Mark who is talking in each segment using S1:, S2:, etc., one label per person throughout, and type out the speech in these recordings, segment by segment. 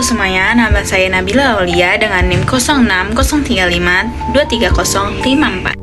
S1: semuanya, nama saya Nabila Aulia dengan NIM 0603523054.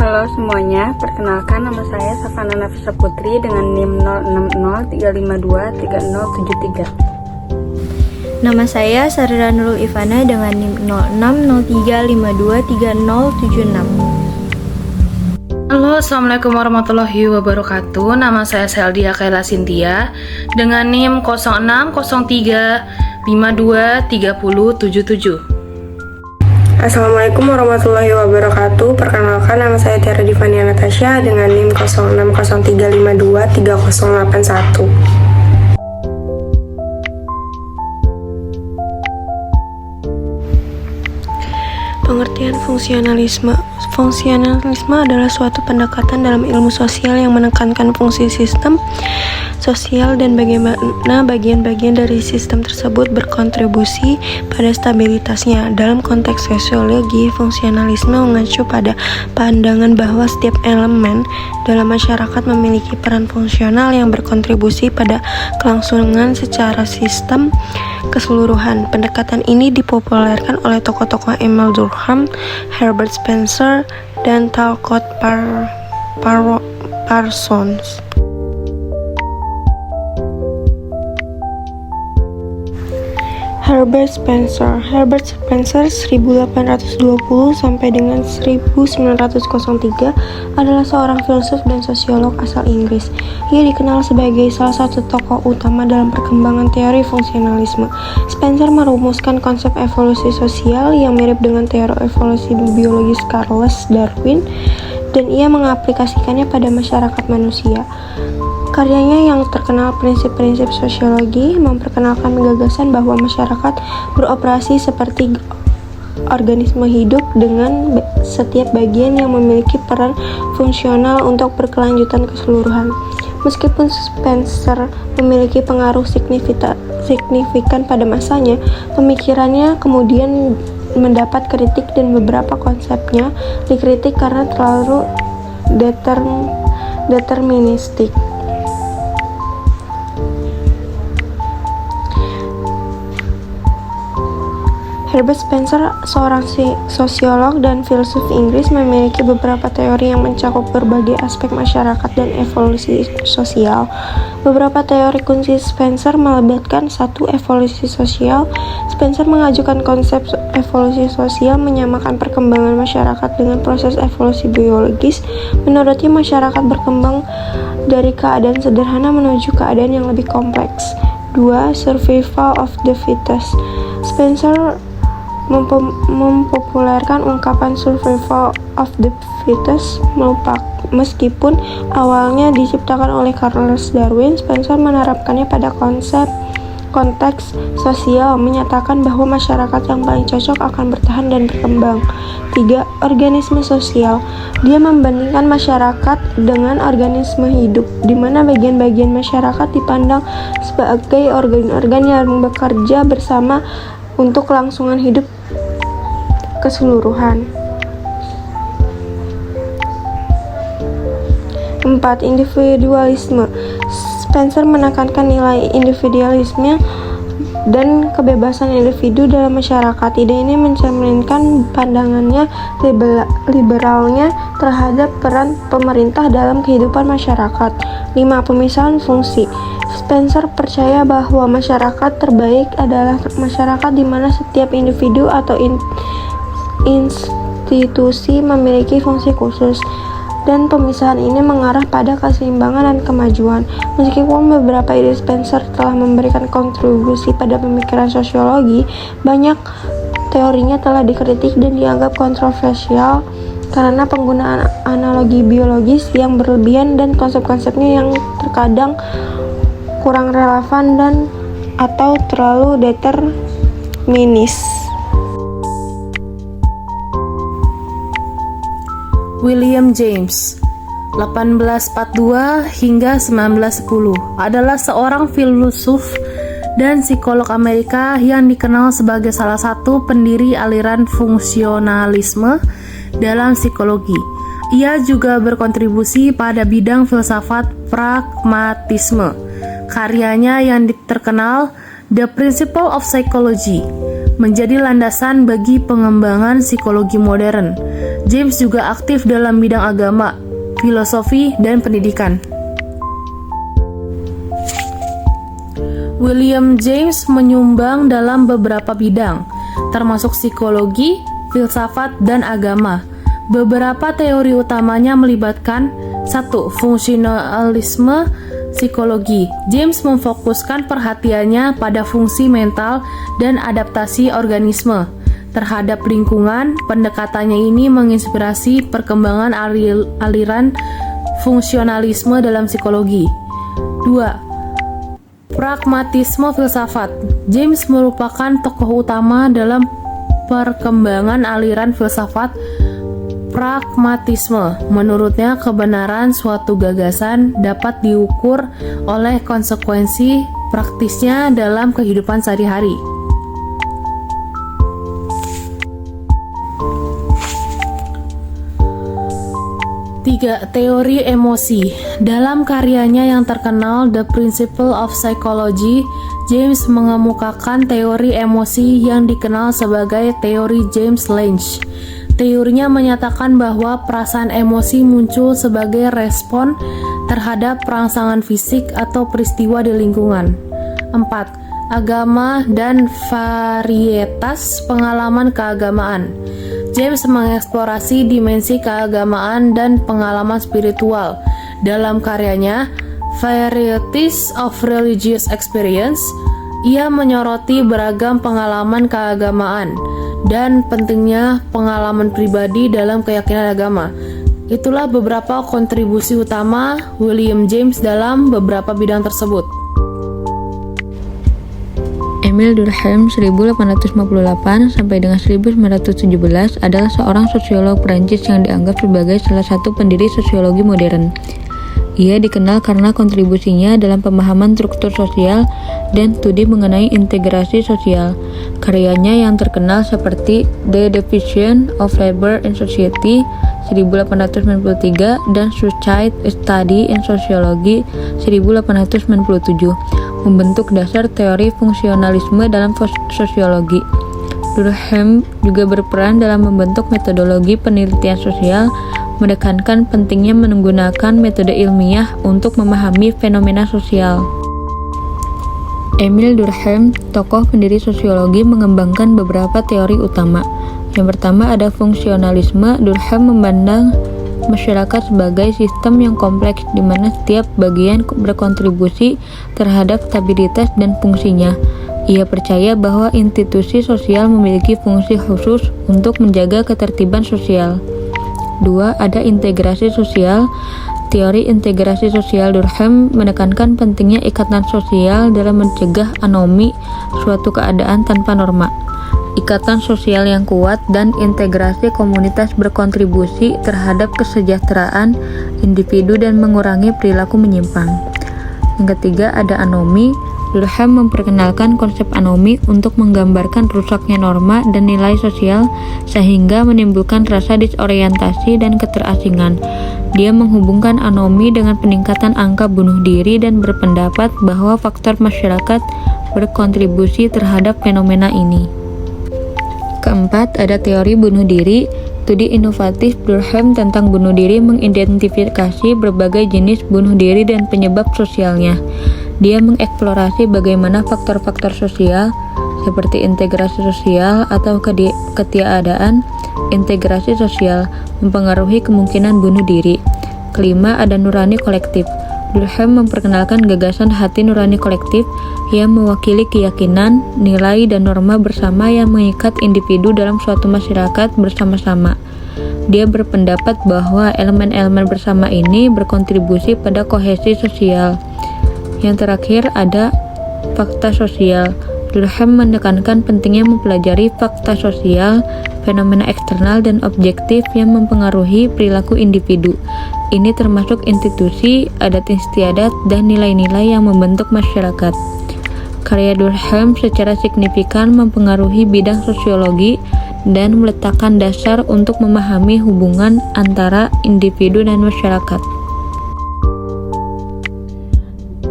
S2: Halo semuanya, perkenalkan nama saya Safana Nafisa Putri dengan NIM 0603523073.
S3: Nama saya Sarira Nurul Ivana dengan NIM 0603523076.
S4: Halo, assalamualaikum warahmatullahi wabarakatuh. Nama saya Seldia Kaila Sintia dengan NIM 0603523077.
S5: Assalamualaikum warahmatullahi wabarakatuh. Perkenalkan nama saya Tiara Divania Natasha dengan NIM 0603523081.
S6: Pengertian fungsionalisme. Fungsionalisme adalah suatu pendekatan dalam ilmu sosial yang menekankan fungsi sistem sosial dan bagaimana bagian-bagian dari sistem tersebut berkontribusi pada stabilitasnya. Dalam konteks sosiologi, fungsionalisme mengacu pada pandangan bahwa setiap elemen dalam masyarakat memiliki peran fungsional yang berkontribusi pada kelangsungan secara sistem keseluruhan. Pendekatan ini dipopulerkan oleh tokoh-tokoh Emile Durkheim, Herbert Spencer, dan Talcott Parsons. Herbert Spencer 1820 sampai dengan 1903 adalah seorang filsuf dan sosiolog asal Inggris. Ia dikenal sebagai salah satu tokoh utama dalam perkembangan teori fungsionalisme. Spencer merumuskan konsep evolusi sosial yang mirip dengan teori evolusi biologis Charles Darwin, dan ia mengaplikasikannya pada masyarakat manusia. Karyanya yang terkenal Prinsip-prinsip Sosiologi memperkenalkan gagasan bahwa masyarakat beroperasi seperti organisme hidup dengan setiap bagian yang memiliki peran fungsional untuk berkelanjutan keseluruhan. Meskipun Spencer memiliki pengaruh signifikan pada masanya, pemikirannya kemudian mendapat kritik dan beberapa konsepnya dikritik karena terlalu deterministik. Herbert Spencer, seorang sosiolog dan filsuf Inggris, memiliki beberapa teori yang mencakup berbagai aspek masyarakat dan evolusi sosial. Beberapa teori kunci Spencer melibatkan 1. Evolusi sosial. Spencer mengajukan konsep evolusi sosial menyamakan perkembangan masyarakat dengan proses evolusi biologis. Menurutnya, masyarakat berkembang dari keadaan sederhana menuju keadaan yang lebih kompleks. 2. Survival of the fittest. Spencer mempopulerkan ungkapan survival of the fittest. Meskipun awalnya diciptakan oleh Charles Darwin, Spencer menerapkannya pada konteks sosial, menyatakan bahwa masyarakat yang paling cocok akan bertahan dan berkembang. 3. Organisme sosial. Dia membandingkan masyarakat dengan organisme hidup, di mana bagian-bagian masyarakat dipandang sebagai organ-organ yang bekerja bersama untuk kelangsungan hidup keseluruhan. 4. Individualisme. Spencer menekankan nilai individualisme dan kebebasan individu dalam masyarakat. Ide ini mencerminkan pandangannya liberalnya terhadap peran pemerintah dalam kehidupan masyarakat. 5. Pemisahan fungsi. Spencer percaya bahwa masyarakat terbaik adalah masyarakat di mana setiap individu atau institusi memiliki fungsi khusus, dan pemisahan ini mengarah pada keseimbangan dan kemajuan. Meskipun beberapa ide Spencer telah memberikan kontribusi pada pemikiran sosiologi, banyak teorinya telah dikritik dan dianggap kontroversial karena penggunaan analogi biologis yang berlebihan dan konsep-konsepnya yang terkadang kurang relevan dan atau terlalu determinis.
S4: William James 1842 hingga 1910 adalah seorang filsuf dan psikolog Amerika yang dikenal sebagai salah satu pendiri aliran fungsionalisme dalam psikologi. Ia juga berkontribusi pada bidang filsafat pragmatisme. Karyanya yang terkenal The Principle of Psychology menjadi landasan bagi pengembangan psikologi modern. James juga aktif dalam bidang agama, filosofi, dan pendidikan. William James menyumbang dalam beberapa bidang, termasuk psikologi, filsafat, dan agama. Beberapa teori utamanya melibatkan 1. Fungsionalisme psikologi. James memfokuskan perhatiannya pada fungsi mental dan adaptasi organisme terhadap lingkungan. Pendekatannya ini menginspirasi perkembangan aliran fungsionalisme dalam psikologi. 2. Pragmatisme filsafat. James merupakan tokoh utama dalam perkembangan aliran filsafat pragmatisme. Menurutnya, kebenaran suatu gagasan dapat diukur oleh konsekuensi praktisnya dalam kehidupan sehari-hari. 3. Teori emosi. Dalam karyanya yang terkenal The Principle of Psychology, James mengemukakan teori emosi yang dikenal sebagai teori James Lange. Teorinya menyatakan bahwa perasaan emosi muncul sebagai respon terhadap rangsangan fisik atau peristiwa di lingkungan. 4. Agama dan varietas pengalaman keagamaan. James mengeksplorasi dimensi keagamaan dan pengalaman spiritual. Dalam karyanya, Varieties of Religious Experience, ia menyoroti beragam pengalaman keagamaan dan pentingnya pengalaman pribadi dalam keyakinan agama. Itulah beberapa kontribusi utama William James dalam beberapa bidang tersebut.
S7: Émile Durkheim 1858 sampai dengan 1917 adalah seorang sosiolog Prancis yang dianggap sebagai salah satu pendiri sosiologi modern. Ia dikenal karena kontribusinya dalam pemahaman struktur sosial dan studi mengenai integrasi sosial. Karyanya yang terkenal seperti The Division of Labor in Society 1893 dan Suicide Study in Sociology 1897 membentuk dasar teori fungsionalisme dalam sosiologi. Durkheim juga berperan dalam membentuk metodologi penelitian sosial, menekankan pentingnya menggunakan metode ilmiah untuk memahami fenomena sosial. Émile Durkheim, tokoh pendiri sosiologi, mengembangkan beberapa teori utama. Yang pertama ada fungsionalisme. Durkheim memandang masyarakat sebagai sistem yang kompleks di mana setiap bagian berkontribusi terhadap stabilitas dan fungsinya. Ia percaya bahwa institusi sosial memiliki fungsi khusus untuk menjaga ketertiban sosial. 2. Ada integrasi sosial. Teori integrasi sosial Durkheim menekankan pentingnya ikatan sosial dalam mencegah anomi suatu keadaan tanpa norma. Ikatan sosial yang kuat dan integrasi komunitas berkontribusi terhadap kesejahteraan individu dan mengurangi perilaku menyimpang. Yang ketiga ada anomi. Durkheim memperkenalkan konsep anomi untuk menggambarkan rusaknya norma dan nilai sosial sehingga menimbulkan rasa disorientasi dan keterasingan. Dia menghubungkan anomi dengan peningkatan angka bunuh diri dan berpendapat bahwa faktor masyarakat berkontribusi terhadap fenomena ini. Keempat, ada teori bunuh diri. Studi inovatif Durkheim tentang bunuh diri mengidentifikasi berbagai jenis bunuh diri dan penyebab sosialnya. Dia mengeksplorasi bagaimana faktor-faktor sosial seperti integrasi sosial atau ketiadaan integrasi sosial mempengaruhi kemungkinan bunuh diri. Kelima, ada nurani kolektif. Durkheim memperkenalkan gagasan hati nurani kolektif yang mewakili keyakinan, nilai, dan norma bersama yang mengikat individu dalam suatu masyarakat bersama-sama. Dia berpendapat bahwa elemen-elemen bersama ini berkontribusi pada kohesi sosial. Yang terakhir ada fakta sosial. Durkheim menekankan pentingnya mempelajari fakta sosial, fenomena eksternal dan objektif yang mempengaruhi perilaku individu. Ini termasuk institusi, adat istiadat, dan nilai-nilai yang membentuk masyarakat. Karya Durkheim secara signifikan mempengaruhi bidang sosiologi dan meletakkan dasar untuk memahami hubungan antara individu dan masyarakat.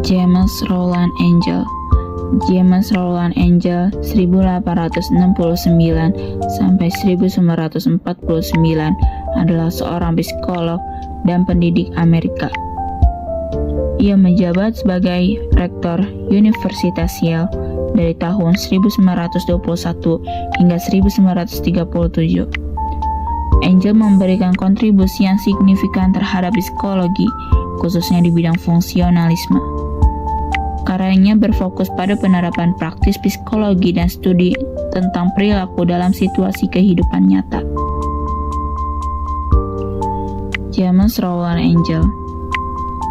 S8: James Roland Angel. James Roland Angel 1869 sampai 1949 adalah seorang psikolog dan pendidik Amerika. Ia menjabat sebagai rektor Universitas Yale dari tahun 1921 hingga 1937. Angel memberikan kontribusi yang signifikan terhadap psikologi, khususnya di bidang fungsionalisme. Karyanya berfokus pada penerapan praktis psikologi dan studi tentang perilaku dalam situasi kehidupan nyata. James Roland Angel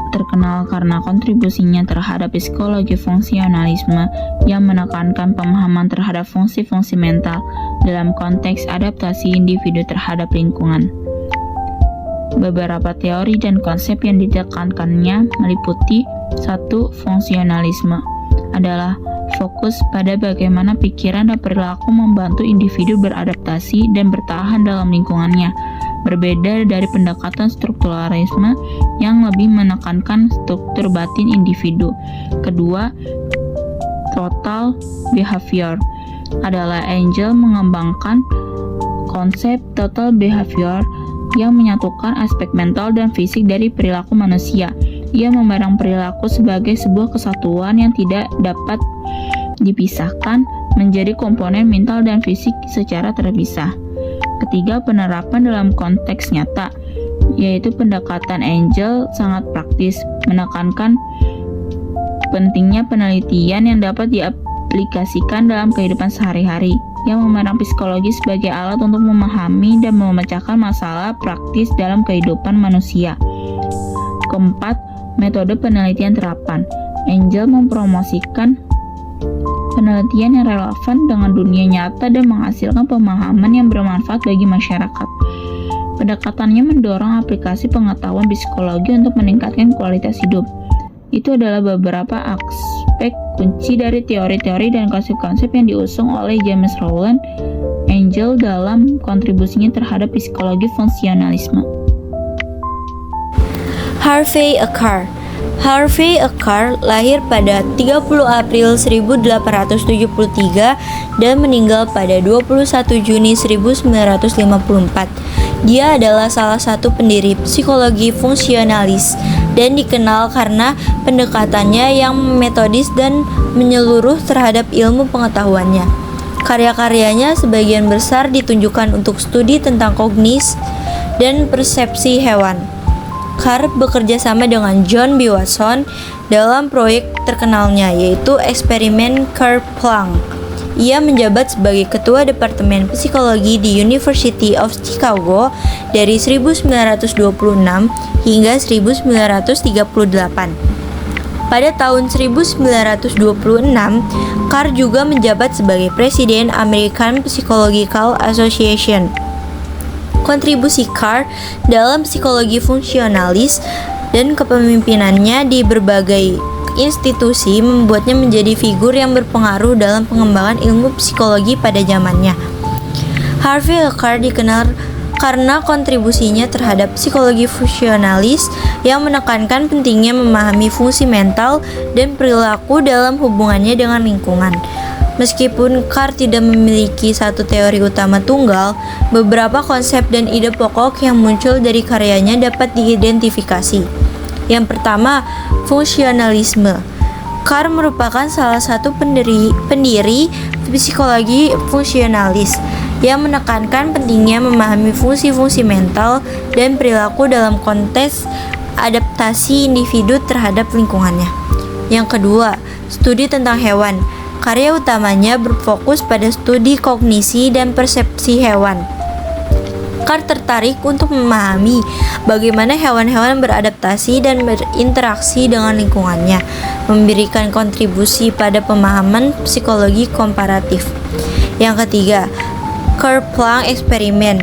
S8: terkenal karena kontribusinya terhadap psikologi fungsionalisme yang menekankan pemahaman terhadap fungsi-fungsi mental dalam konteks adaptasi individu terhadap lingkungan. Beberapa teori dan konsep yang ditekankannya meliputi 1. Fungsionalisme adalah fokus pada bagaimana pikiran dan perilaku membantu individu beradaptasi dan bertahan dalam lingkungannya, berbeda dari pendekatan strukturalisme yang lebih menekankan struktur batin individu. Kedua, total behavior adalah Angel mengembangkan konsep total behavior yang menyatukan aspek mental dan fisik dari perilaku manusia. Ia memandang perilaku sebagai sebuah kesatuan yang tidak dapat dipisahkan menjadi komponen mental dan fisik secara terpisah. Ketiga, penerapan dalam konteks nyata, yaitu pendekatan Angel sangat praktis, menekankan pentingnya penelitian yang dapat diaplikasikan dalam kehidupan sehari-hari, yang memandang psikologi sebagai alat untuk memahami dan memecahkan masalah praktis dalam kehidupan manusia. Keempat, metode penelitian terapan. Angel mempromosikan penelitian yang relevan dengan dunia nyata dan menghasilkan pemahaman yang bermanfaat bagi masyarakat. Pendekatannya mendorong aplikasi pengetahuan psikologi untuk meningkatkan kualitas hidup. Itu adalah beberapa aspek kunci dari teori-teori dan konsep-konsep yang diusung oleh James Roland Angel dalam kontribusinya terhadap psikologi fungsionalisme.
S3: Harvey Acker. Harvey Acker lahir pada 30 April 1873 dan meninggal pada 21 Juni 1954. Dia adalah salah satu pendiri psikologi fungsionalis dan dikenal karena pendekatannya yang metodis dan menyeluruh terhadap ilmu pengetahuannya. Karya-karyanya sebagian besar ditunjukkan untuk studi tentang kognisi dan persepsi hewan. Carr bekerja sama dengan John B. Watson dalam proyek terkenalnya yaitu eksperimen Kerr-Planck. Ia menjabat sebagai ketua Departemen Psikologi di University of Chicago dari 1926 hingga 1938. Pada tahun 1926, Carr juga menjabat sebagai Presiden American Psychological Association. Kontribusi Carr dalam psikologi fungsionalis dan kepemimpinannya di berbagai institusi membuatnya menjadi figur yang berpengaruh dalam pengembangan ilmu psikologi pada zamannya. Harvey Acker dikenal karena kontribusinya terhadap psikologi fungsionalis yang menekankan pentingnya memahami fungsi mental dan perilaku dalam hubungannya dengan lingkungan. Meskipun Carr tidak memiliki satu teori utama tunggal, beberapa konsep dan ide pokok yang muncul dari karyanya dapat diidentifikasi. Yang pertama, fungsionalisme. Carr merupakan salah satu pendiri psikologi fungsionalis yang menekankan pentingnya memahami fungsi-fungsi mental dan perilaku dalam konteks adaptasi individu terhadap lingkungannya. Yang kedua, studi tentang hewan. Karya utamanya berfokus pada studi kognisi dan persepsi hewan. Carr tertarik untuk memahami bagaimana hewan-hewan beradaptasi dan berinteraksi dengan lingkungannya, memberikan kontribusi pada pemahaman psikologi komparatif. Yang ketiga, Kerr-Planck eksperimen.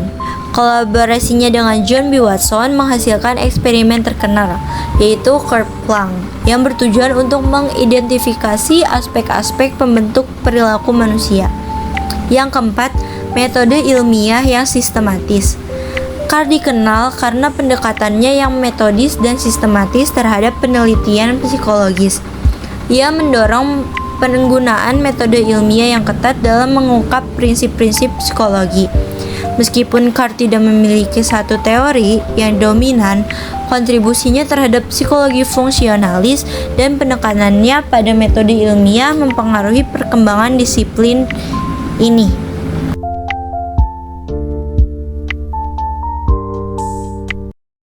S3: Kolaborasinya dengan John B. Watson menghasilkan eksperimen terkenal, yaitu Kerr-Planck, yang bertujuan untuk mengidentifikasi aspek-aspek pembentuk perilaku manusia. Yang keempat, metode ilmiah yang sistematis. Carr dikenal karena pendekatannya yang metodis dan sistematis terhadap penelitian psikologis. Ia mendorong penggunaan metode ilmiah yang ketat dalam mengungkap prinsip-prinsip psikologi. Meskipun Carr tidak memiliki satu teori yang dominan, kontribusinya terhadap psikologi fungsionalis dan penekanannya pada metode ilmiah mempengaruhi perkembangan disiplin ini.